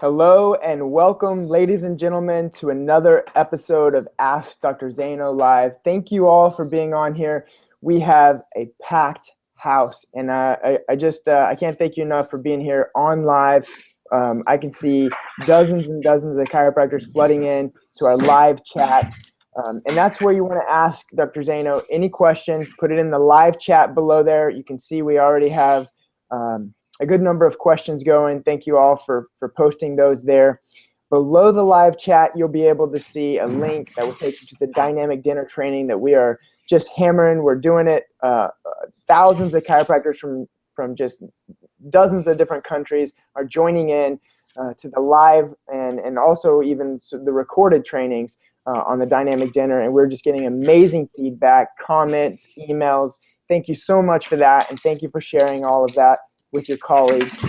Hello and welcome, ladies and gentlemen, to another episode of Ask Dr. Zaino Live. Thank you all for being on here. We have a packed house, and I can't thank you enough for being here on live. I can see dozens and dozens of chiropractors flooding in to our live chat, and that's where you want to ask Dr. Zaino any question. Put it in the live chat below there. You can see we already have a good number of questions going. Thank you all for posting those there. Below the live chat, you'll be able to see a link that will take you to the dynamic dinner training that we are just hammering. We're doing it. Thousands of chiropractors from just dozens of different countries are joining in to the live and also even the recorded trainings on the dynamic dinner. And we're just getting amazing feedback, comments, emails. Thank you so much for that. And thank you for sharing all of that with your colleagues.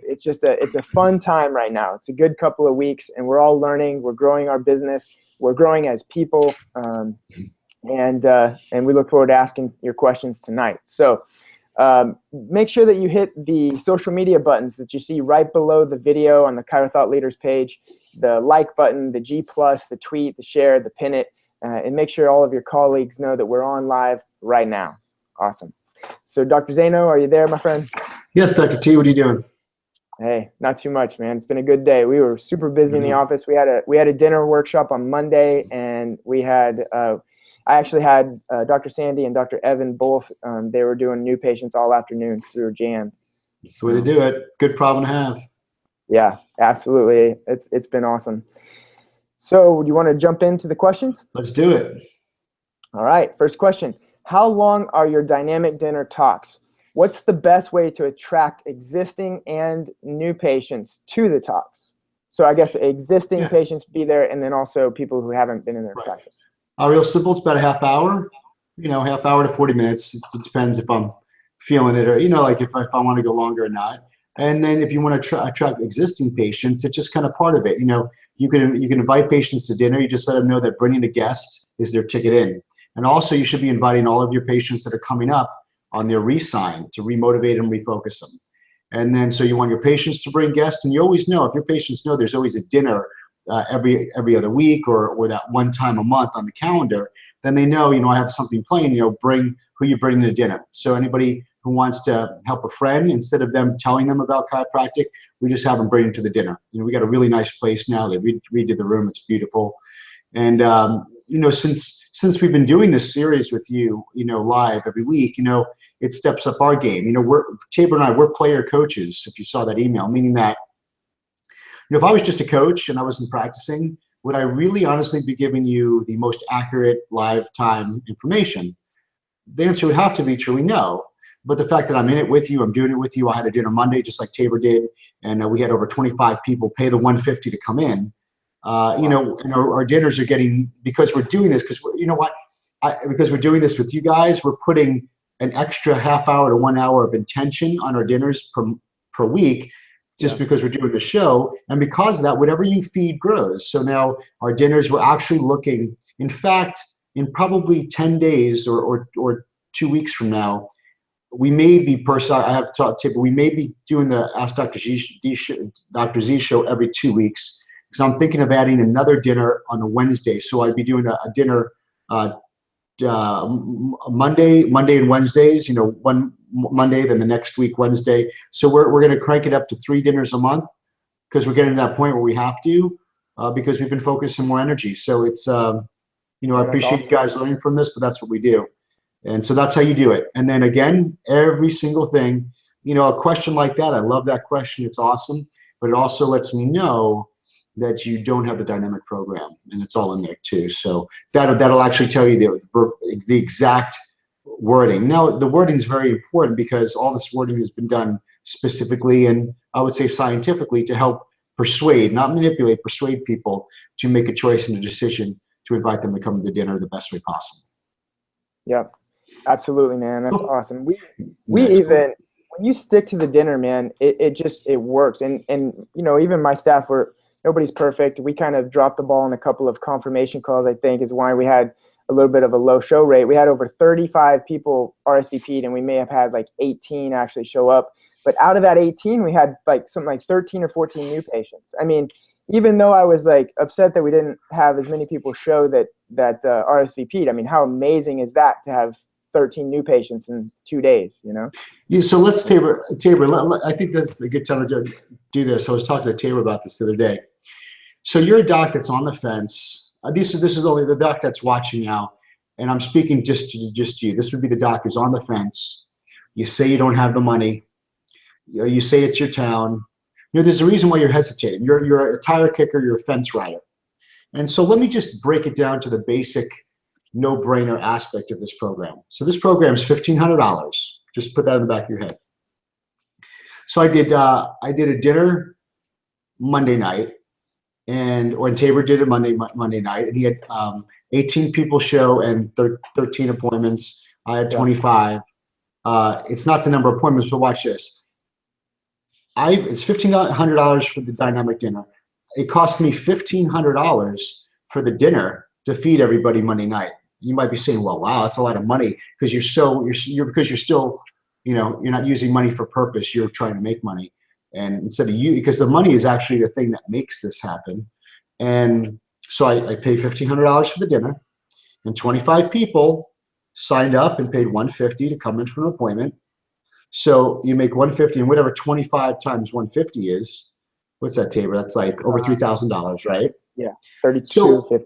It's a fun time right now. It's a good couple of weeks, and we're all learning. We're growing our business. We're growing as people, and we look forward to asking your questions tonight. So make sure that you hit the social media buttons that you see right below the video on the Chiro Thought Leaders page, the like button, the G+, the tweet, the share, the pin it, and make sure all of your colleagues know that we're on live right now. Awesome. So Dr. Zaino, are you there, my friend? Yes, Dr. T, what are you doing? Hey, not too much, man. It's been a good day. We were super busy in the office. We had a dinner workshop on Monday, and we had I actually had Dr. Sandy and Dr. Evan both. They were doing new patients all afternoon. So we were jammed. That's the way to do it. Good problem to have. Yeah, absolutely. It's been awesome. So, do you want to jump into the questions? Let's do it. All right. First question: how long are your dynamic dinner talks? What's the best way to attract existing and new patients to the talks? So I guess existing patients be there, and then also people who haven't been in their practice. Real simple. It's about a half hour, half hour to 40 minutes. It depends if I'm feeling it or, like if I want to go longer or not. And then if you want to attract existing patients, it's just kind of part of it. You can invite patients to dinner. You just let them know that bringing a guest is their ticket in. And also you should be inviting all of your patients that are coming up on their re-sign to remotivate and refocus them. And then so you want your patients to bring guests, and you always know, if your patients know there's always a dinner every other week or that one time a month on the calendar, then they know, I have something planned, bring who you bring to dinner. So anybody who wants to help a friend, instead of them telling them about chiropractic, we just have them bring them to the dinner. We got a really nice place now. They redid the room. It's beautiful. And since we've been doing this series with you, live every week, it steps up our game. Tabor and I, we're player coaches, if you saw that email, meaning that, if I was just a coach and I wasn't practicing, would I really honestly be giving you the most accurate live time information? The answer would have to be truly no. But the fact that I'm in it with you, I'm doing it with you. I had a dinner Monday, just like Tabor did, and we had over 25 people pay the $150 to come in. And our dinners are getting, because we're doing this, because because we're doing this with you guys, we're putting an extra half hour to 1 hour of intention on our dinners per week, just because we're doing the show. And because of that, whatever you feed grows. So now our dinners, we're actually looking, in fact, in probably 10 days or 2 weeks from now, we may be I have to talk to you, but we may be doing the Ask Dr. Z show every 2 weeks. So I'm thinking of adding another dinner on a Wednesday. So I'd be doing a dinner Monday and Wednesdays, one Monday, then the next week Wednesday. So we're going to crank it up to 3 dinners a month, because we're getting to that point where we have to, because we've been focusing more energy. So it's, I appreciate you guys learning from this, but that's what we do. And so that's how you do it. And then again, every single thing, a question like that, I love that question. It's awesome. But it also lets me know that you don't have the dynamic program, and it's all in there too. So that'll actually tell you the exact wording. Now, the wording is very important, because all this wording has been done specifically, and I would say scientifically, to help persuade, not manipulate, persuade people to make a choice and a decision to invite them to come to the dinner the best way possible. Yep, absolutely, man. That's awesome. We even, when you stick to the dinner, man, it works. And even my staff nobody's perfect. We kind of dropped the ball on a couple of confirmation calls, I think, is why we had a little bit of a low show rate. We had over 35 people RSVP'd, and we may have had like 18 actually show up. But out of that 18, we had like something like 13 or 14 new patients. I mean, even though I was like upset that we didn't have as many people show that RSVP'd, I mean, how amazing is that to have 13 new patients in 2 days, you know? Yeah, so let's Tabor. I think that's a good time to do this. I was talking to Tabor about this the other day. So you're a doc that's on the fence. This is only the doc that's watching now, and I'm speaking just to you. This would be the doc who's on the fence. You say you don't have the money. You say it's your town. There's a reason why you're hesitating. You're a tire kicker. You're a fence rider. And so let me just break it down to the basic no-brainer aspect of this program. So this program is $1,500. Just put that in the back of your head. So I did a dinner Monday night, and when Tabor did it Monday night, and he had 18 people show and 13 appointments. I had 25. It's not the number of appointments, but watch this. It's $1,500 for the dynamic dinner. It cost me $1,500 for the dinner to feed everybody Monday night. You might be saying, well, wow, that's a lot of money, because you're still, you're not using money for purpose. You're trying to make money. And instead of because the money is actually the thing that makes this happen. And so I paid $1,500 for the dinner, and 25 people signed up and paid $150 to come in for an appointment. So you make $150, and whatever 25 times 150 is, what's that, Tabor? That's like over $3,000, right? Yeah, 32. So,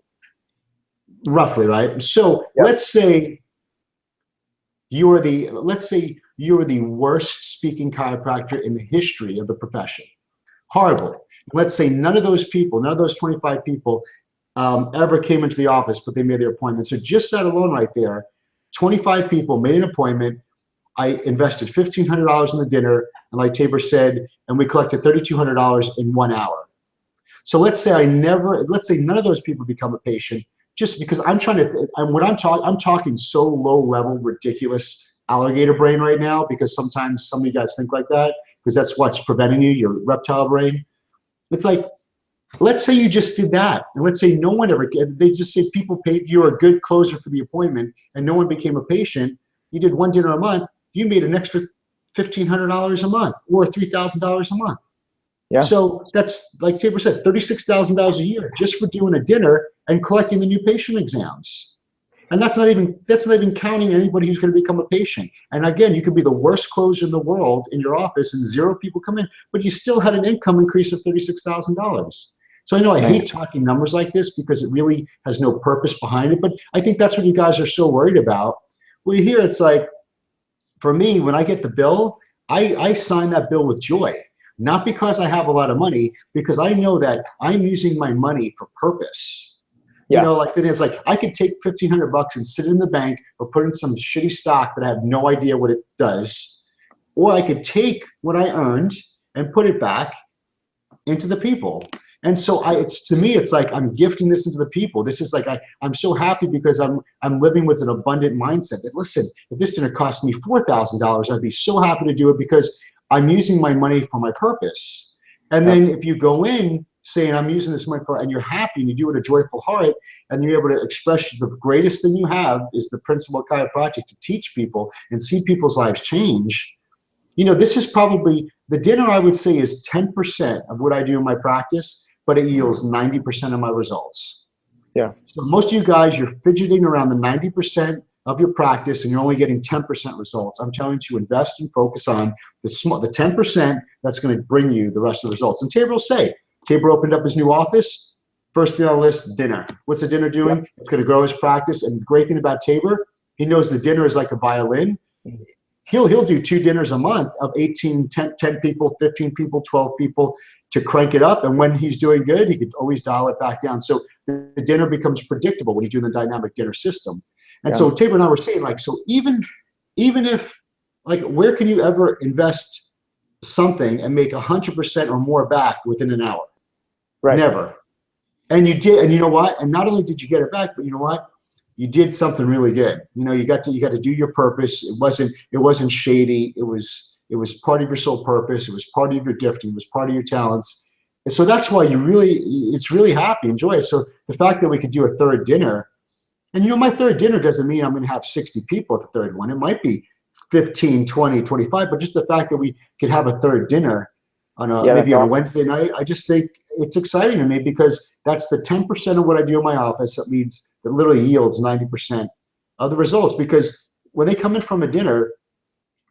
roughly, right? So let's say you are the worst speaking chiropractor in the history of the profession. Horrible. Let's say none of those 25 people ever came into the office, but they made their appointment. So just that alone right there, 25 people made an appointment. I invested $1,500 in the dinner, and like Tabor said, and we collected $3,200 in 1 hour. So let's say none of those people become a patient, just because I'm talking so low level, ridiculous alligator brain right now, because sometimes some of you guys think like that, because that's what's preventing you, your reptile brain. It's like, let's say you just did that, and let's say no one ever, they just say people paid, you're a good closer for the appointment, and no one became a patient. You did one dinner a month, you made an extra $1,500 a month, or $3,000 a month. Yeah. So that's, like Tabor said, $36,000 a year just for doing a dinner and collecting the new patient exams. And that's not even counting anybody who's going to become a patient. And again, you could be the worst closer in the world in your office and 0 people come in, but you still had an income increase of $36,000. So I know I hate talking numbers like this because it really has no purpose behind it, but I think that's what you guys are so worried about. Well, here it's like, for me, when I get the bill, I sign that bill with joy. Not because I have a lot of money, because I know that I'm using my money for purpose. Yeah. Like it's like I could take $1,500 and sit in the bank or put in some shitty stock that I have no idea what it does, or I could take what I earned and put it back into the people. And so to me, it's like I'm gifting this into the people. This is like I'm so happy because I'm living with an abundant mindset. That listen, if this dinner cost me $4,000, I'd be so happy to do it because I'm using my money for my purpose. And then if you go in saying I'm using this money for, and you're happy and you do it with a joyful heart, and you're able to express the greatest thing you have is the principle of chiropractic to teach people and see people's lives change. This is probably the dinner, I would say, is 10% of what I do in my practice, but it yields 90% of my results. Yeah. So most of you guys, you're fidgeting around the 90% of your practice and you're only getting 10% results. I'm telling you to invest and focus on the 10% that's going to bring you the rest of the results. And Tabor will say, Tabor opened up his new office, first thing on the list, dinner. What's the dinner doing? Yep. It's going to grow his practice. And the great thing about Tabor, he knows the dinner is like a violin. He'll do 2 dinners a month of 10 people, 15 people, 12 people to crank it up. And when he's doing good, he could always dial it back down. So the dinner becomes predictable when you do the dynamic dinner system. And so Tabor and I were saying, like, so even if, like, where can you ever invest something and make 100% or more back within an hour? Right. Never. And you did, and you know what? And not only did you get it back, but you know what? You did something really good. You got to do your purpose. It wasn't shady. It was part of your sole purpose. It was part of your gifting. It was part of your talents. And so that's why it's really happy and joyous. So the fact that we could do a third dinner, and my third dinner doesn't mean I'm going to have 60 people at the third one. It might be 15, 20, 25, but just the fact that we could have a third dinner on a Yeah, that's maybe on a awesome. Wednesday night, I just think it's exciting to me because that's the 10% of what I do in my office that literally yields 90% of the results. Because when they come in from a dinner,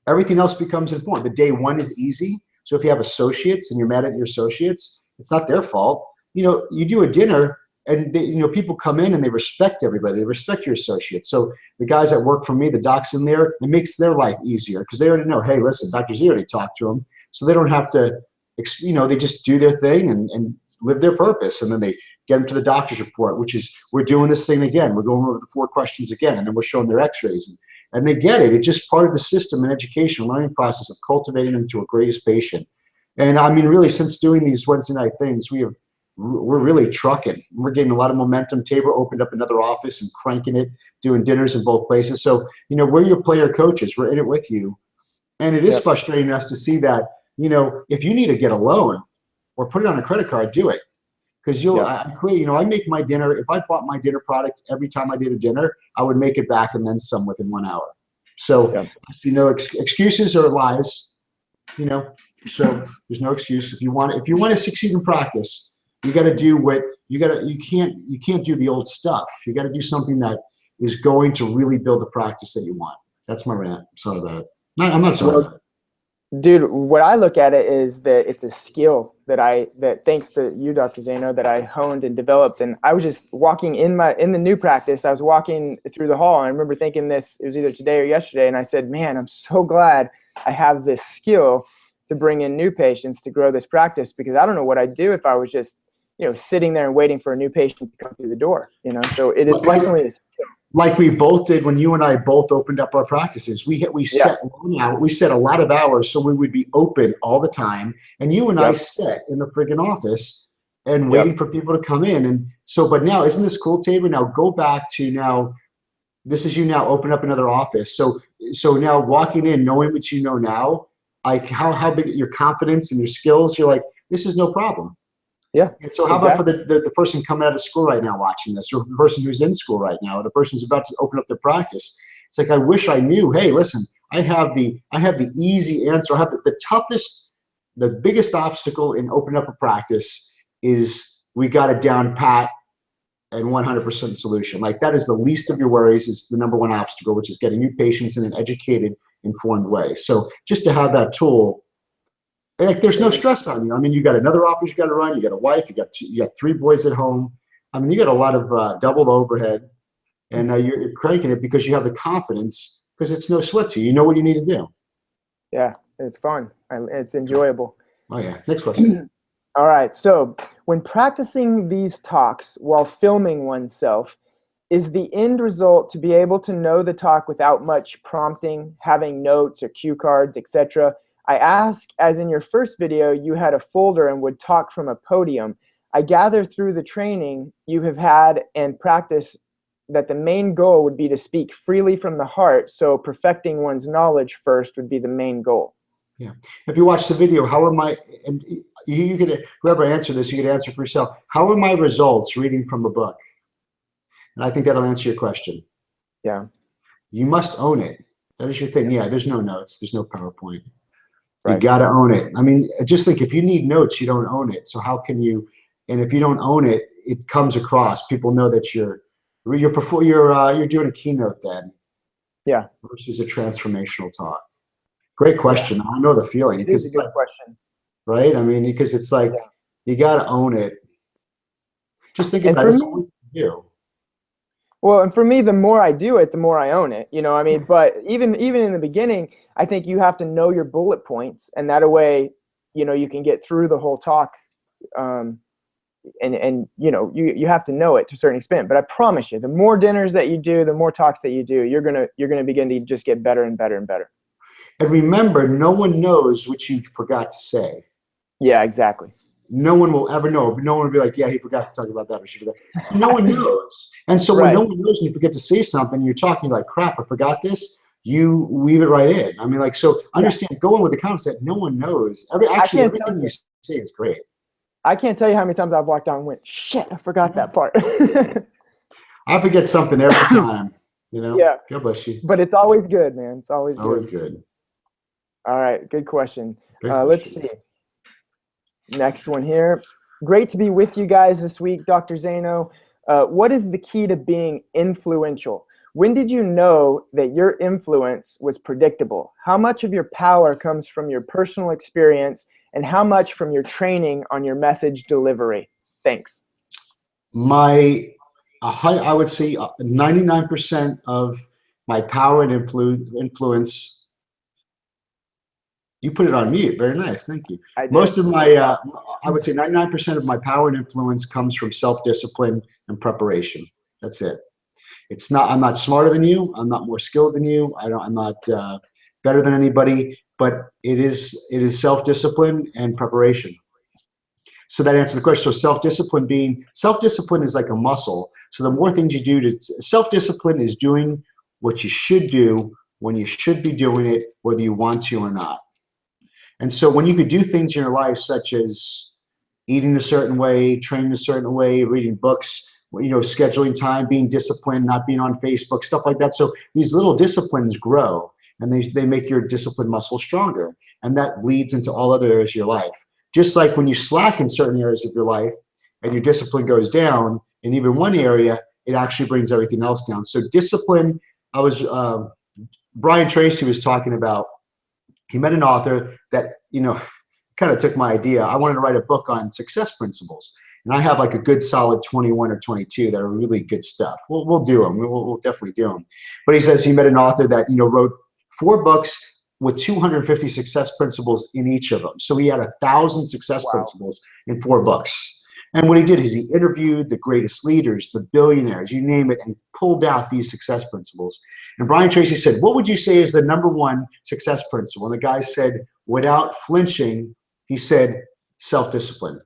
everything else becomes informed. The day one is easy. So if you have associates and you're mad at your associates, it's not their fault. You do a dinner and people come in and they respect everybody. They respect your associates. So the guys that work for me, the docs in there, it makes their life easier because they already know, hey, listen, Dr. Z already talked to them. So they don't have to, they just do their thing and live their purpose. And then they get them to the doctor's report, which is, we're doing this thing again. We're going over the 4 questions again, and then we're showing their x-rays. And they get it. It's just part of the system and education learning process of cultivating them to a greatest patient. And I mean, really, since doing these Wednesday night things, we're really trucking. We're getting a lot of momentum. Tabor opened up another office and cranking it, doing dinners in both places. So, we're your player coaches. We're in it with you. And it is Yep. frustrating us to see that, if you need to get a loan or put it on a credit card, do it. Because Yep. I'm clear, I make my dinner. If I bought my dinner product every time I did a dinner, I would make it back and then some within 1 hour. So Yep. I see no excuses or lies, you know. So there's no excuse. If you want to succeed in practice, you got to do what you got to. You can't do the old stuff. You got to do something that is going to really build the practice that you want. That's my rant. Sorry about it. No, I'm not sorry Well, about it. dude, what I look at it is that it's a skill that thanks to you, Dr. Zaino, that I honed and developed. And I was just walking in the new practice. I was walking through the hall, and I remember thinking this. It was either today or yesterday, and I said, "Man, I'm so glad I have this skill to bring in new patients to grow this practice, because I don't know what I'd do if I was just sitting there and waiting for a new patient to come through the door." So it is Like definitely a skill. like we both did when you and I both opened up our practices. We Yeah. set a lot of hours so we would be open all the time. And you and I Yep. sat in the friggin' office and waiting Yep. for people to come in. And so, but now, isn't this cool, Tabor? Now go back to now. This is you now open up another office. So now walking in, knowing what you know now, like how big your confidence and your skills, you're like, this is no problem. Yeah. And so how about for Exactly. the person coming out of school right now watching this, or the person who's in school right now, or the person who's about to open up their practice? It's like, I wish I knew, hey, listen, I have the easy answer. I have the toughest, the biggest obstacle in opening up a practice is we got it down pat and 100% solution. Like that is the least of your worries, is the number one obstacle, which is getting new patients in an educated, informed way. So just to have that tool, like there's no stress on you. I mean, you got another office you got to run. You got a wife. You got 3 boys at home. I mean, you got a lot of double overhead, and you're cranking it because you have the confidence because it's no sweat to you. You know what you need to do. Yeah, it's fun. It's enjoyable. Oh yeah. Next question. All right. So, when practicing these talks while filming oneself, is the end result to be able to know the talk without much prompting, having notes or cue cards, etc.? I ask, as in your first video, you had a folder and would talk from a podium. I gather through the training you have had and practice that the main goal would be to speak freely from the heart, so perfecting one's knowledge first would be the main goal. Yeah. If you watch the video, how are my, and you could, whoever answered this, you could answer for yourself. How are my results reading from a book? And I think that'll answer your question. Yeah. You must own it. That is your thing. Yeah, there's no notes. There's no PowerPoint. You Right. got to own it. I mean, just think, if you need notes, you don't own it. So how can you, and if you don't own it, it comes across. People know that you're doing a keynote then Yeah. versus a transformational talk. Great Yeah. question. I know the feeling It because is a it's good like, question. right? I mean, because it's like, Yeah. you got to own it. Just think And about for it. That's me, all we do. well, and for me, the more I do it, the more I own it. I Yeah. mean, but even in the beginning, I think you have to know your bullet points, and that way, you can get through the whole talk. Um, and you have to know it to a certain extent. But I promise you, the more dinners that you do, the more talks that you do, you're gonna begin to just get better and better and better. And remember, no one knows what you forgot to say. Yeah, exactly. No one will ever know. No one will be like, yeah, he forgot to talk about that or she forgot. So no one knows. And so when no Right. one knows and you forget to say something, you're talking like, crap, I forgot this. You weave it right in. I mean, like, so Yeah. understand, go in with the concept. No one knows. I can't tell Everything you you. say is great. I can't tell you how many times I've walked down and went, shit, I forgot that part. I forget something every time. You know, Yeah, God bless you. but it's always good, man. It's It's always always good. good. All right, good question. Great Let's question. see. Next one here. Great to be with you guys this week, Dr. Zaino. What is the key to being influential? When did you know that your influence was predictable? How much of your power comes from your personal experience and how much from your training on your message delivery? Thanks. I would say 99% of my power and influence. You put it on mute. Very nice. Thank you. I did. Most of my, I would say 99% of my power and influence comes from self-discipline and preparation. That's it. It's not, I'm not smarter than you. I'm not more skilled than you. I'm not better than anybody, but it is self-discipline and preparation. So that answers the question. So self-discipline is like a muscle. So the more things you do to self-discipline is doing what you should do when you should be doing it, whether you want to or not. And so when you could do things in your life, such as eating a certain way, training a certain way, reading books, scheduling time, being disciplined, not being on Facebook, stuff like that. So these little disciplines grow and they make your discipline muscle stronger. And that leads into all other areas of your life. Just like when you slack in certain areas of your life and your discipline goes down in even one area, it actually brings everything else down. So discipline, Brian Tracy was talking about, he met an author that, kind of took my idea. I wanted to write a book on success principles. And I have like a good solid 21 or 22 that are really good stuff. We'll do them. We'll definitely do them. But he says he met an author that, wrote 4 books with 250 success principles in each of them. So he had 1,000 success Wow. principles in 4 books. And what he did is he interviewed the greatest leaders, the billionaires, you name it, and pulled out these success principles. And Brian Tracy said, what would you say is the #1 success principle? And the guy said, without flinching, he said, self-discipline.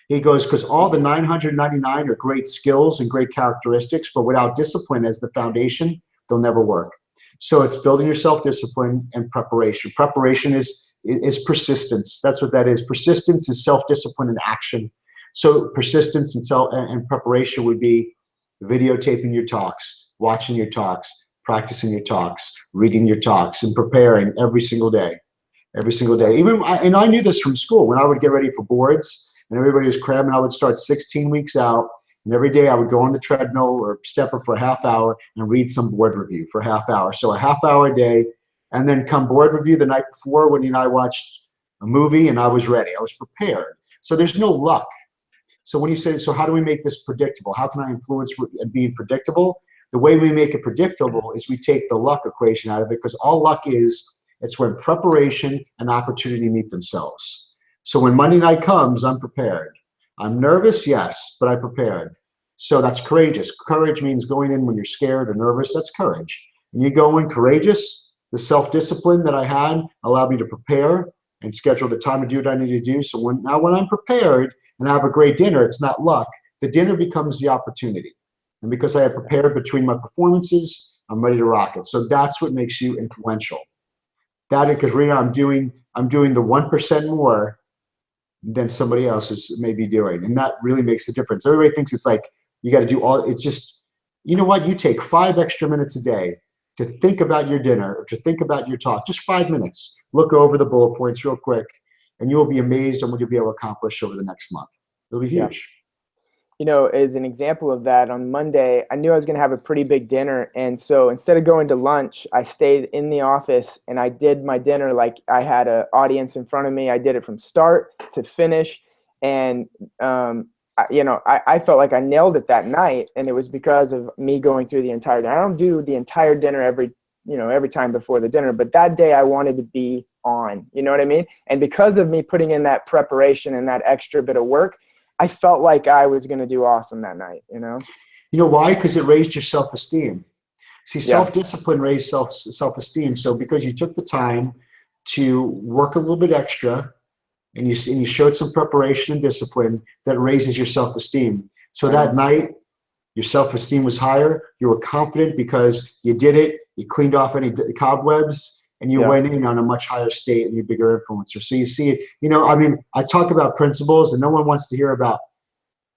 He goes, because all the 999 are great skills and great characteristics, but without discipline as the foundation, they'll never work. So it's building your self-discipline and preparation. Preparation is persistence. That's what that is. Persistence is self-discipline and action. So persistence and preparation would be videotaping your talks, watching your talks, practicing your talks, reading your talks, and preparing every single day. Every single day. And I knew this from school. When I would get ready for boards and everybody was cramming, I would start 16 weeks out. And every day I would go on the treadmill or stepper for a half hour and read some board review for a half hour. So a half hour a day. And then come board review the night before when I watched a movie and I was ready. I was prepared. So there's no luck. So when you say, so how do we make this predictable? How can I influence being predictable? The way we make it predictable is we take the luck equation out of it, because all luck is, it's when preparation and opportunity meet themselves. So when Monday night comes, I'm prepared. I'm nervous, yes, but I prepared. So that's courageous. Courage means going in when you're scared or nervous. That's courage. And you go in courageous. The self-discipline that I had allowed me to prepare and schedule the time to do what I need to do. So when I'm prepared and I have a great dinner, it's not luck. The dinner becomes the opportunity. And because I have prepared between my performances, I'm ready to rock it. So that's what makes you influential. That, because right now I'm doing the 1% more than somebody else is maybe doing, and that really makes a difference. Everybody thinks it's like you got to do all. It's just, you know what? You take 5 extra minutes a day to think about your dinner or to think about your talk. Just 5 minutes. Look over the bullet points real quick, and you will be amazed on what you'll be able to accomplish over the next month. It'll be huge. As an example of that, on Monday, I knew I was going to have a pretty big dinner. And so instead of going to lunch, I stayed in the office and I did my dinner like I had an audience in front of me. I did it from start to finish. And, I felt like I nailed it that night. And it was because of me going through the entire dinner. I don't do the entire dinner every time before the dinner, but that day I wanted to be on, you know what I mean? And because of me putting in that preparation and that extra bit of work, I felt like I was going to do awesome that night, You know why? Because it raised your self-esteem. See, Yeah. self-discipline raised self-esteem. So because you took the time to work a little bit extra and you showed some preparation and discipline, that raises your self-esteem. So that night, your self-esteem was higher. You were confident because you did it. You cleaned off any cobwebs. And you went in on a much higher state and you're a bigger influencer. So you see, I talk about principles and no one wants to hear about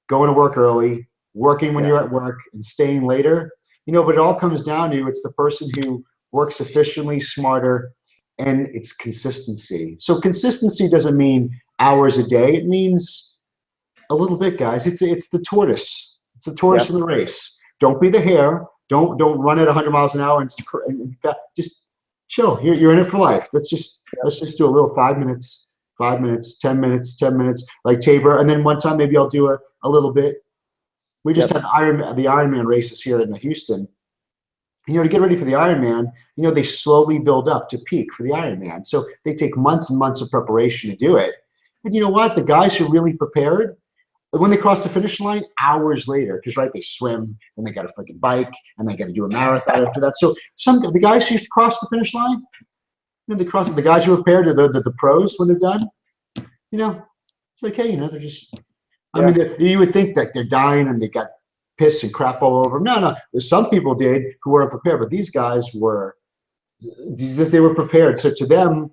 going to work early, working when you're at work, and staying later. But it all comes down to it's the person who works efficiently, smarter, and it's consistency. So consistency doesn't mean hours a day. It means a little bit, guys. It's the tortoise. It's the tortoise Yep. in the race. Don't be the hare. Don't run at 100 miles an hour and just chill. You're in it for life. Let's just do a little 5 minutes, 5 minutes, 10 minutes, 10 minutes, like Tabor. And then one time maybe I'll do a little bit. We just Yep. had the Ironman races here in Houston. To get ready for the Ironman, they slowly build up to peak for the Ironman. So they take months and months of preparation to do it. And you know what? The guys who are really prepared, when they cross the finish line, hours later, because they swim and they got a freaking bike and they got to do a marathon after that. So the guys who used to cross the finish line, the guys who are prepared, the pros when they're done, it's like, hey, they're just. I Yeah. mean, you would think that they're dying and they got piss and crap all over them. No. Some people did who weren't prepared, but these guys were. They were prepared. So to them,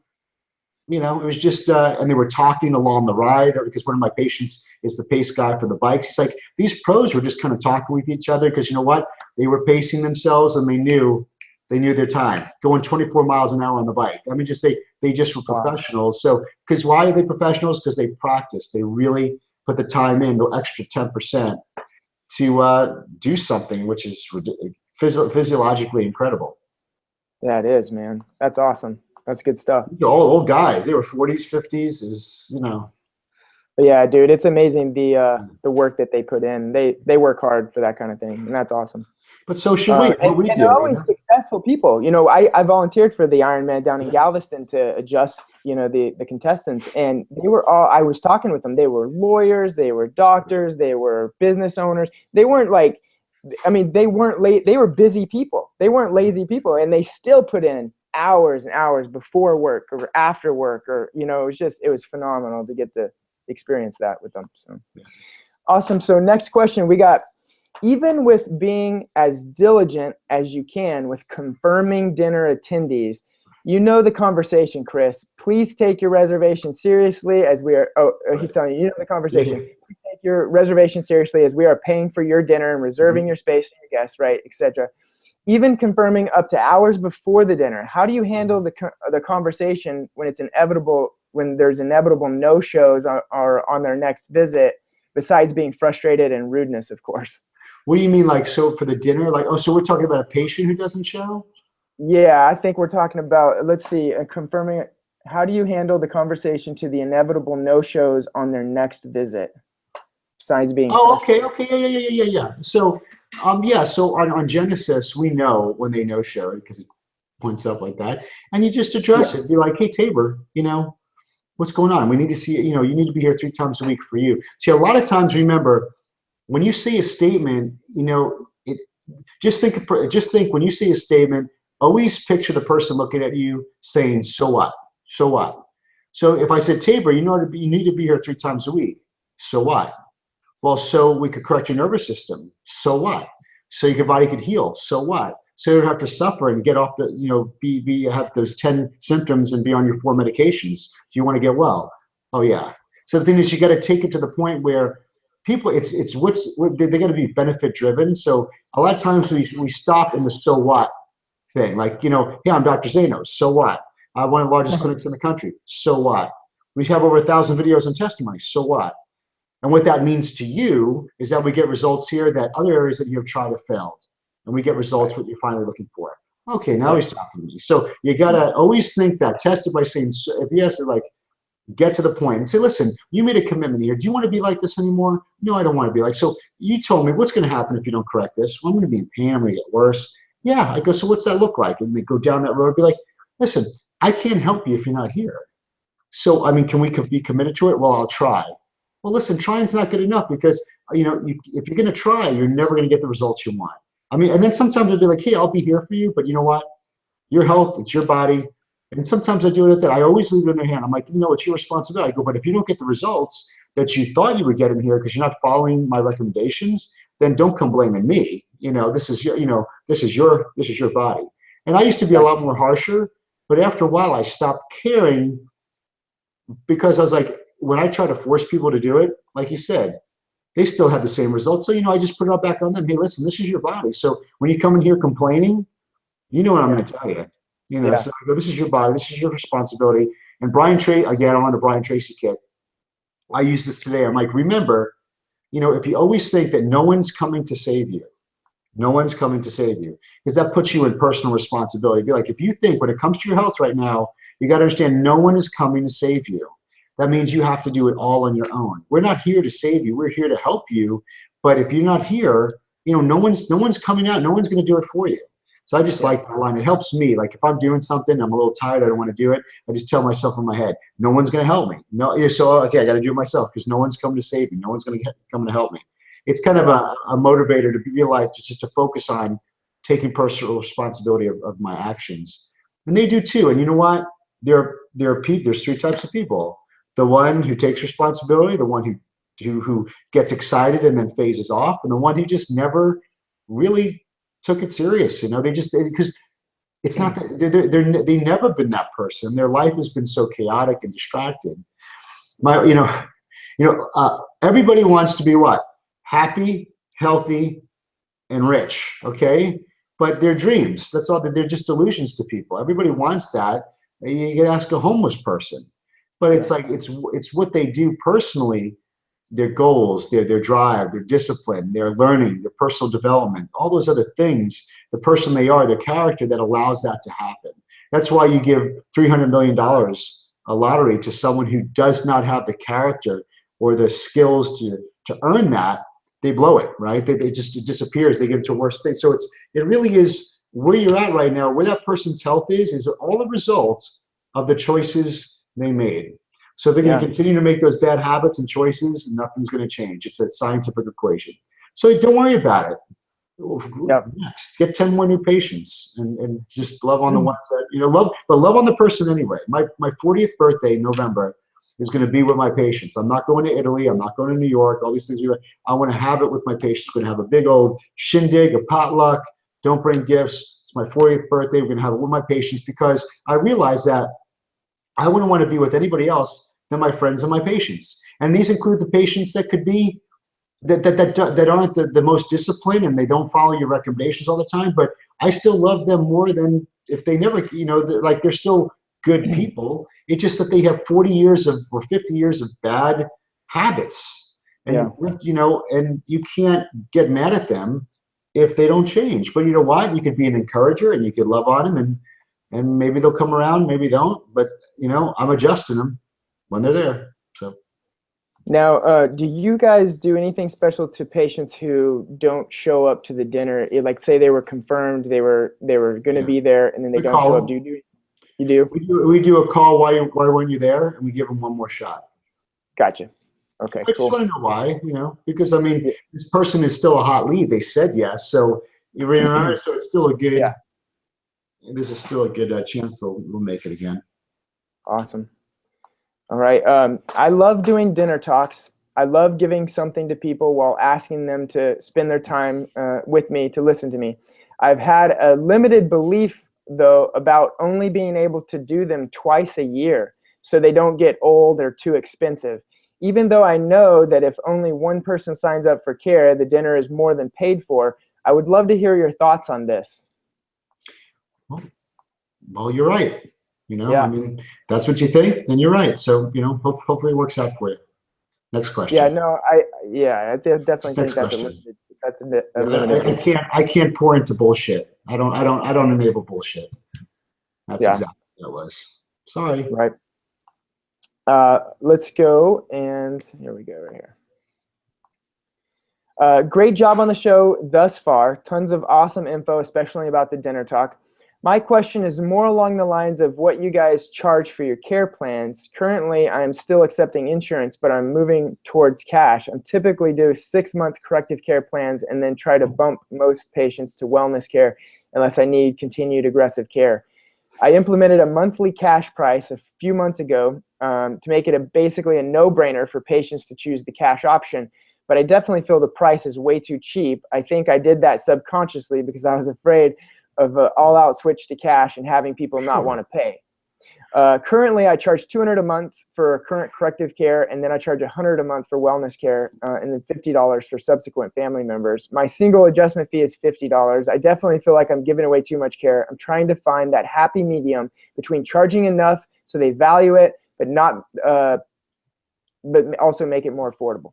it was just, and they were talking along the ride because one of my patients is the pace guy for the bikes. It's like these pros were just kind of talking with each other because you know what? They were pacing themselves and they knew their time, going 24 miles an hour on the bike. I mean, they just were Wow. professionals. So, because why are they professionals? Because they practice. They really put the time in, the extra 10% to do something, which is physiologically incredible. Yeah, it is, man. That's awesome. That's good stuff. They're all old guys. They were 40s, 50s. But yeah, dude, it's amazing the work that they put in. They work hard for that kind of thing, and that's awesome. But so should we. And, What we and do. they're always successful people. I volunteered for the Ironman down in Galveston to adjust, the contestants, and they were all. I was talking with them. They were lawyers, they were doctors, they were business owners. They weren't like, they weren't late. They were busy people. They weren't lazy people, and they still put in hours and hours before work or after work, or it was phenomenal to get to experience that with them. So awesome. So next question we got. Even with being as diligent as you can with confirming dinner attendees, the conversation, Chris. Please take your reservation seriously as we are. Oh, he's telling you the conversation. Please take your reservation seriously as we are paying for your dinner and reserving your space for your guests, right, etc. Even confirming up to hours before the dinner. How do you handle the conversation when it's inevitable, when there's inevitable no-shows or on their next visit, besides being frustrated and rudeness, of course? What do you mean, so for the dinner? So we're talking about a patient who doesn't show? Yeah, I think we're talking about, let's see, confirming, how do you handle the conversation to the inevitable no-shows on their next visit, besides being okay, yeah. So, so on Genesis, we know when they no-show because it points up like that, and you just address it. Be like, hey, Tabor, what's going on? We need to see, you need to be here 3 times a week for you. See, a lot of times, remember, when you see a statement, just think when you see a statement, always picture the person looking at you saying, so what? So what? So if I said, Tabor, you need to be here 3 times a week. So what? Well, so we could correct your nervous system. So what? So your body could heal. So what? So you don't have to suffer and get off have those 10 symptoms and be on your 4 medications. Do you want to get well? Oh yeah. So the thing is, you got to take it to the point where people, they got to be benefit driven. So a lot of times we stop in the so what thing, like, hey, I'm Dr. Zaino. So what? One of the largest clinics in the country. So what? We have over 1,000 videos and testimonies. So what? And what that means to you is that we get results here that other areas that you have tried have failed, and we get results what you're finally looking for. Okay, now he's talking to me. So you gotta always think that. Test it by saying, if he has to get to the point and say, listen, you made a commitment here. Do you want to be like this anymore? No, I don't want to be like. So you told me what's going to happen if you don't correct this. Well, I'm going to be in pain. I'm going to get worse. Yeah. I go, so what's that look like? And they go down that road. Be like, listen, I can't help you if you're not here. So, I mean, can we be committed to it? Well, I'll try. Well, listen, trying's not good enough because, if you're going to try, you're never going to get the results you want. I mean, and then sometimes I'll be like, hey, I'll be here for you. But you know what? Your health, it's your body. And sometimes I do it at that. I always leave it in their hand. I'm like, it's your responsibility. I go, but if you don't get the results that you thought you would get in here because you're not following my recommendations, then don't come blaming me. This is your body. And I used to be a lot more harsher, but after a while I stopped caring because I was like, when I try to force people to do it, like you said, they still had the same results. So, I just put it all back on them. Hey, listen, this is your body. So when you come in here complaining, you know what I'm Yeah. going to tell you. Yeah. So I go, this is your body. This is your responsibility. And Brian Tracy, again, I'm on the Brian Tracy kick. I use this today. I'm like, remember, if you always think that no one's coming to save you, no one's coming to save you, because that puts you in personal responsibility. Be like, if you think when it comes to your health right now, you got to understand no one is coming to save you. That means you have to do it all on your own. We're not here to save you. We're here to help you. But if you're not here, no one's coming out. No one's going to do it for you. So I just Yeah. like that line. It helps me. Like if I'm doing something, I'm a little tired, I don't want to do it. I just tell myself in my head, no one's going to help me. No, so okay, I got to do it myself because no one's coming to save me. No one's going to come to help me. It's kind of a motivator to realize just to focus on taking personal responsibility of my actions, and they do too. And you know what? There's three types of people: the one who takes responsibility, the one who gets excited and then phases off, and the one who just never really took it serious. They just because it's not that they've never been that person. Their life has been so chaotic and distracted. My everybody wants to be what? Happy, healthy, and rich. Okay, but they're dreams. That's all. They're just delusions to people. Everybody wants that. You can ask a homeless person, but it's like it's what they do personally, their goals, their drive, their discipline, their learning, their personal development, all those other things, the person they are, their character that allows that to happen. That's why you give $300 million a lottery to someone who does not have the character or the skills to earn that. They blow it, right? It disappears. They get into a worse state. So it really is where you're at right now, where that person's health is all a result of the choices they made. So if they're going to continue to make those bad habits and choices, nothing's going to change. It's a scientific equation. So don't worry about it. Next, get 10 more new patients and just love on the ones that, love on the person anyway. My 40th birthday in November is going to be with my patients. I'm not going to Italy. I'm not going to New York. All these things. I want to have it with my patients. We're going to have a big old shindig, a potluck. Don't bring gifts. It's my 40th birthday. We're going to have it with my patients because I realize that I wouldn't want to be with anybody else than my friends and my patients. And these include the patients that could be that aren't the most disciplined and they don't follow your recommendations all the time. But I still love them more than if they never, like they're still good people. It's just that they have 40 years or 50 years of bad habits. And, and you can't get mad at them if they don't change. But you know what? You could be an encourager and you could love on them and maybe they'll come around, maybe don't. But, I'm adjusting them when they're there. So. Now, do you guys do anything special to patients who don't show up to the dinner? Like, say they were confirmed, they were going to be there, and then they don't show up. You do? We do a call. Why weren't you there? And we give them one more shot. Gotcha. Okay, I just want to know why. Because this person is still a hot lead. They said yes, so you remember. So it's still a good. Yeah. This is still a good chance we'll make it again. Awesome. All right. I love doing dinner talks. I love giving something to people while asking them to spend their time with me to listen to me. I've had a limited belief, though, about only being able to do them twice a year so they don't get old or too expensive. Even though I know that if only one person signs up for care, the dinner is more than paid for, I would love to hear your thoughts on this. Well, you're right. That's what you think, then you're right. So, hopefully it works out for you. Next question. Yeah, no, I definitely think that's a limited. I can't pour into bullshit. I don't enable bullshit. That's exactly what it was. Sorry. Right. Let's go, and here we go right here. Great job on the show thus far. Tons of awesome info, especially about the dinner talk. My question is more along the lines of what you guys charge for your care plans. Currently, I am still accepting insurance, but I'm moving towards cash. I typically do 6-month corrective care plans and then try to bump most patients to wellness care unless I need continued aggressive care. I implemented a monthly cash price a few months ago to make it basically a no-brainer for patients to choose the cash option, but I definitely feel the price is way too cheap. I think I did that subconsciously because I was afraid of an all-out switch to cash and having people not want to pay. Currently, I charge $200 a month for current corrective care, and then I charge $100 a month for wellness care, and then $50 for subsequent family members. My single adjustment fee is $50. I definitely feel like I'm giving away too much care. I'm trying to find that happy medium between charging enough so they value it, but not, but also make it more affordable.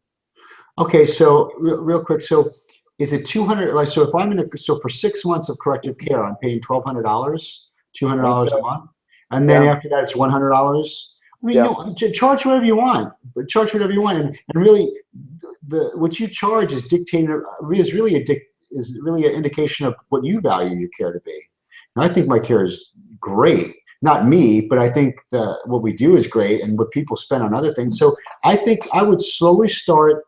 Okay, so real quick, so is it 200? Like, so if I'm in a, so for 6 months of corrective care, I'm paying $1,200, I think $200 a so. month, and then Yeah. after that, it's $100. I mean, you Yeah. know, charge whatever you want, but charge whatever you want, and really, the what you charge is dictated is really is really an indication of what you value your care to be. And I think my care is great. Not me, but I think what we do is great, and what people spend on other things. So I think I would slowly start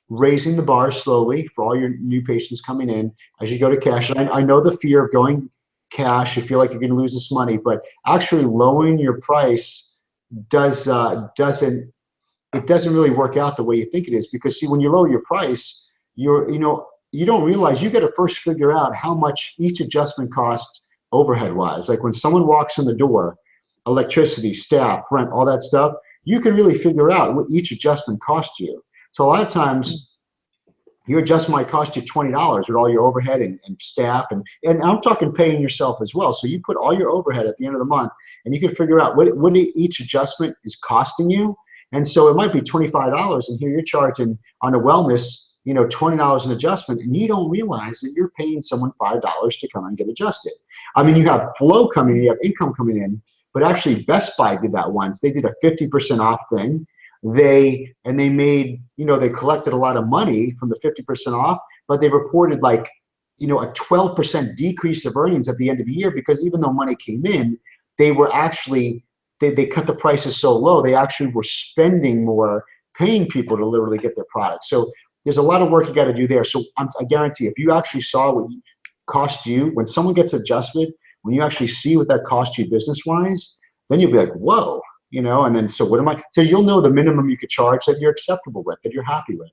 raising the bar slowly for all your new patients coming in as you go to cash. And I know the fear of going cash, you feel like you're going to lose this money, but actually lowering your price doesn't really work out the way you think it is. Because see, when you lower your price, you don't realize you got to first figure out how much each adjustment costs overhead wise. Like when someone walks in the door, electricity, staff, rent, all that stuff, you can really figure out what each adjustment costs you. So a lot of times your adjustment might cost you $20 with all your overhead and staff, and I'm talking paying yourself as well. So you put all your overhead at the end of the month, and you can figure out what each adjustment is costing you. And so it might be $25, and here you're charging on a wellness, $20 an adjustment, and you don't realize that you're paying someone $5 to come and get adjusted. I mean, you have flow coming in, you have income coming in, but actually Best Buy did that once. They did a 50% off thing. They made, they collected a lot of money from the 50% off, but they reported like, a 12% decrease of earnings at the end of the year, because even though money came in, they were actually, they cut the prices so low, they actually were spending more, paying people to literally get their product. So there's a lot of work you got to do there. So I guarantee if you actually saw what it cost you, when someone gets adjusted, when you actually see what that cost you business-wise, then you'll be like, whoa. And then, so what am I, so you'll know the minimum you could charge that you're acceptable with, that you're happy with.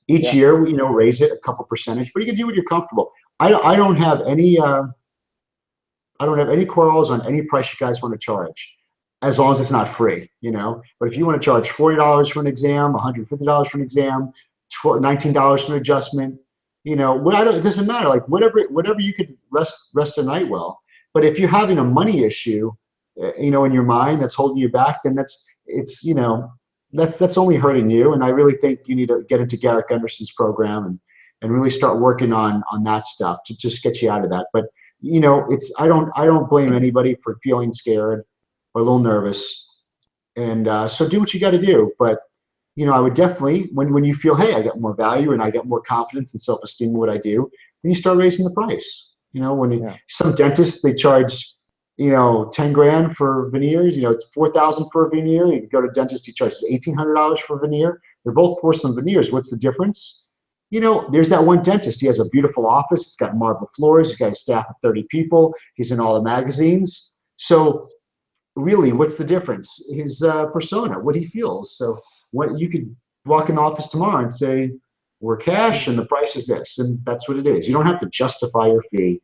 Each year, raise it a couple percentage, but you can do what you're comfortable. I don't have any quarrels on any price you guys want to charge, as long as it's not free, But if you want to charge $40 for an exam, $150 for an exam, $19 for an adjustment, it doesn't matter. Like whatever you could rest the night well. But if you're having a money issue, in your mind that's holding you back, then that's only hurting you. And I really think you need to get into Garrick Gunderson's program and really start working on that stuff to just get you out of that. But I don't blame anybody for feeling scared or a little nervous. And so do what you got to do. But I would definitely, when you feel, hey, I got more value and I got more confidence and self-esteem in what I do, then you start raising the price. Some dentists, they charge 10 grand for veneers, it's 4,000 for a veneer. You can go to dentist, he charges $1,800 for a veneer. They're both porcelain veneers. What's the difference? There's that one dentist. He has a beautiful office. It's got marble floors. He's got a staff of 30 people. He's in all the magazines. So really, what's the difference? His persona, what he feels. So what you could walk in the office tomorrow and say, we're cash and the price is this, and that's what it is. You don't have to justify your fee.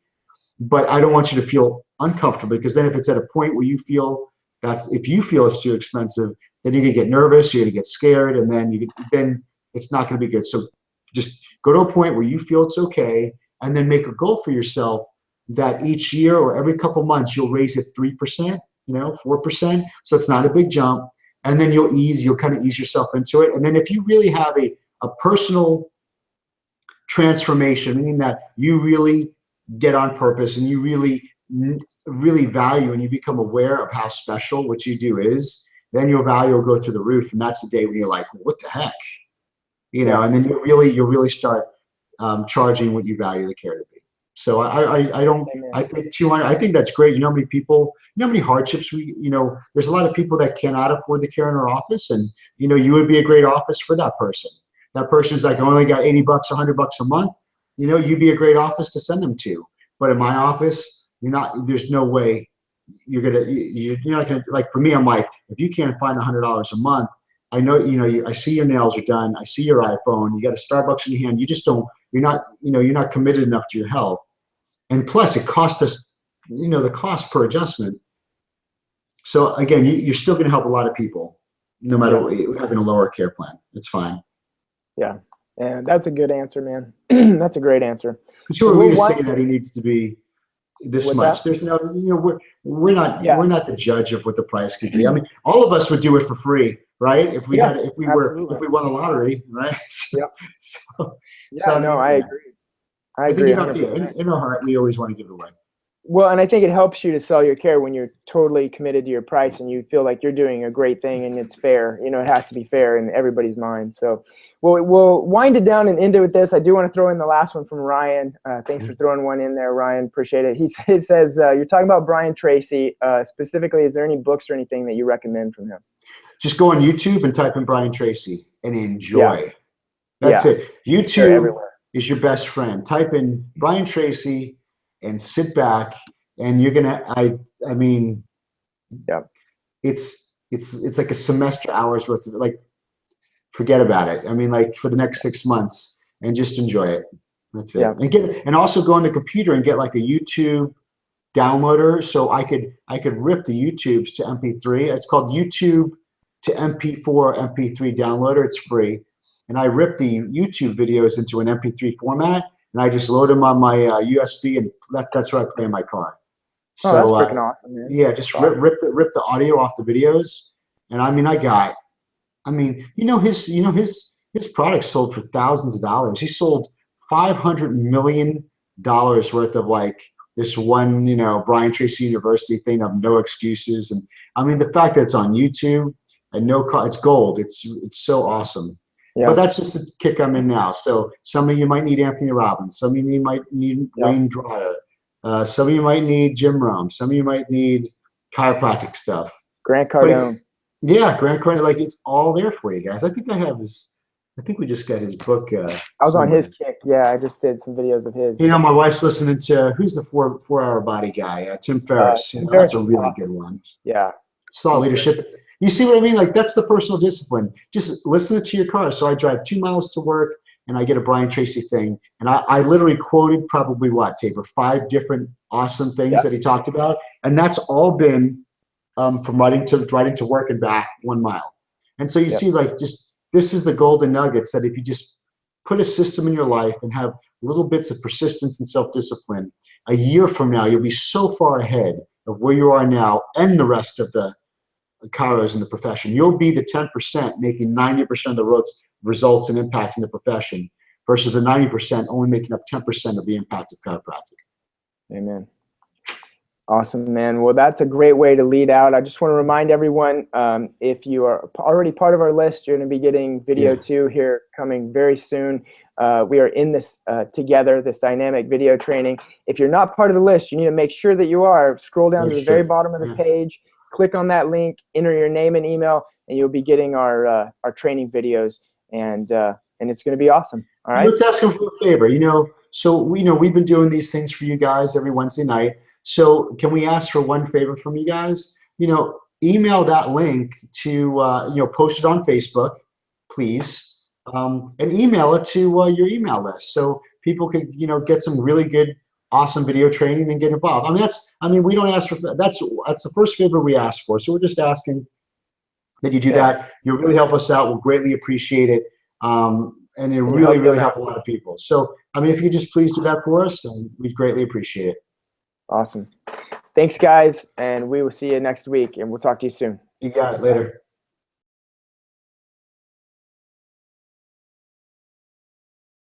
But I don't want you to feel uncomfortable, because then if it's at a point where you feel if you feel it's too expensive, then you're gonna get nervous, you're gonna get scared, and then it's not gonna be good. So just go to a point where you feel it's okay, and then make a goal for yourself that each year or every couple months you'll raise it 3%, 4%. So it's not a big jump, and then you'll kind of ease yourself into it. And then if you really have a personal transformation, meaning that you really get on purpose and you really value and you become aware of how special what you do is, then your value will go through the roof. And that's the day when you're like, what the heck? And then you'll really start charging what you value the care to be. So I think 200, I think that's great. How many people, how many hardships there's a lot of people that cannot afford the care in our office, and you would be a great office for that person. That person's like, I only got $80, $100 a month. You'd be a great office to send them to. But in my office, there's no way you're not gonna, like for me, I'm like, if you can't find $100 a month, I know, I see your nails are done. I see your iPhone, you got a Starbucks in your hand. You just don't, you're not committed enough to your health. And plus it cost us, the cost per adjustment So again, you're still going to help a lot of people, no matter Yeah. what, having a lower care plan. It's fine. Yeah. And that's a good answer, man. That's a great answer. Because who So are we we'll to say wind. that he needs to be this What's much? that? There's no, we're not Yeah. the judge of what the price could be. I mean, all of us would do it for free, right? Yeah. If Absolutely. we won the lottery, right? Yep. so, so Yeah. I No, mean, I yeah, agree. I I think agree 100%. in our heart we always want to give it away. Well, and I think it helps you to sell your care when you're totally committed to your price and you feel like you're doing a great thing and it's fair. You know, it has to be fair in everybody's mind. So we'll wind it down and end it with this. I do want to throw in the last one from Ryan. Thanks for throwing one in there, Ryan. Appreciate it. He says, you're talking about Brian Tracy. Specifically, is there any books or anything that you recommend from him? Just go on YouTube and type in Brian Tracy and Yeah. enjoy. That's Yeah. it. They're YouTube everywhere. is your best friend. Type in Brian Tracy and sit back, and you're gonna. I mean, Yeah. it's like a semester hours worth of like. Forget about it. I mean, like for the next 6 months, and just enjoy it. That's it. Yeah. And also go on the computer and get like a YouTube downloader, so I could rip the YouTubes to MP3. It's called YouTube to MP4 MP3 downloader. It's free, and I rip the YouTube videos into an MP3 format, and I just load them on my USB, and that's what I play in my car. Oh, that's So freaking awesome, man. yeah, just That's awesome. rip the audio off the videos, and I mean his products sold for thousands of dollars. He sold $500 million worth of like this one, Brian Tracy University thing of no excuses. And I mean, the fact that it's on YouTube and no cost, it's gold. It's so awesome. But Yeah. that's just the kick I'm in now. So some of you might need Anthony Robbins. Some of you might need Yeah. Wayne Dryer. Some of you might need Jim Rome. Some of you might need chiropractic stuff. Grant But Cardone. yeah, Grant Cardone, like it's all there for you guys. I think we just got his book I was on his somewhere. kick. Yeah, I just did some videos of his. My wife's listening to who's the 4 hour body guy, Tim Ferriss. Tim That's Ferriss a is really good awesome. one. Yeah, Thought he's great. leadership. You see what I mean? Like that's the personal discipline. Just listen to your car. So I drive 2 miles to work and I get a Brian Tracy thing. And I literally quoted probably what, Tabor, 5 different awesome things Yeah, that he talked about. And that's all been from riding to work and back 1 mile. And so you yep, see, like, just this is the golden nuggets that if you just put a system in your life and have little bits of persistence and self-discipline, a year from now, you'll be so far ahead of where you are now and the rest of the chiros in the profession. You'll be the 10% making 90% of the results and impact in the profession versus the 90% only making up 10% of the impact of chiropractic. amen. Awesome, man. Well, that's a great way to lead out. I just want to remind everyone, if you are already part of our list, you're going to be getting video 2 here coming very soon. We are in this together, this dynamic video training. If you're not part of the list, you need to make sure that you are. Scroll down to the very bottom of the page, click on that link, enter your name and email, and you'll be getting our training videos, and it's going to be awesome. All right. Let's ask them for a favor. So we've been doing these things for you guys every Wednesday night. So can we ask for one favor from you guys? Email that link to post it on Facebook, please, and email it to your email list so people could get some really good, awesome video training and get involved. We don't ask for that's the first favor we ask for. So we're just asking that you do that. You'll really help us out. We'll greatly appreciate it. And it really, really helped a lot of people. So, if you could just please do that for us, we'd greatly appreciate it. Awesome. Thanks, guys, and we will see you next week, and we'll talk to you soon. You got it. Later.